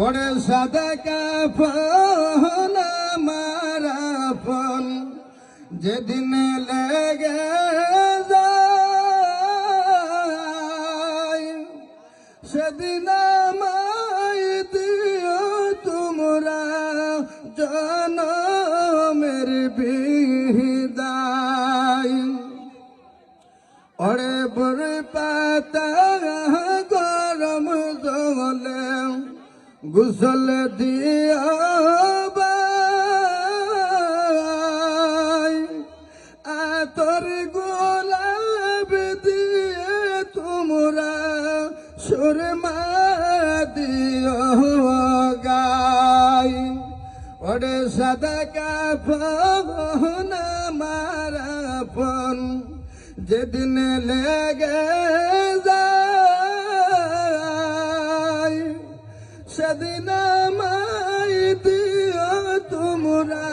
ওরে সাদা কাফন আমার আপন যেদিন লেগে যায় সেদিন আমায় দিও তোমরা জনমের বিদায়। ওরে বড় পাতা গরম জলে গোসল দিও ভাই, আতর গোলাপ দিয়ে তোমরা সুরমা দিও গাই। ওরে সাদা কাফন আমার আপন যেদিন লেগে যায় সেদিন আমায় দিও তোমরা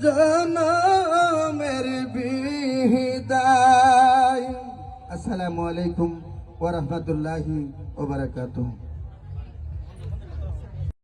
জনমের বিদায়। আসসালামু আলাইকুম ওয়া রাহমাতুল্লাহি ওয়া বারাকাতুহু।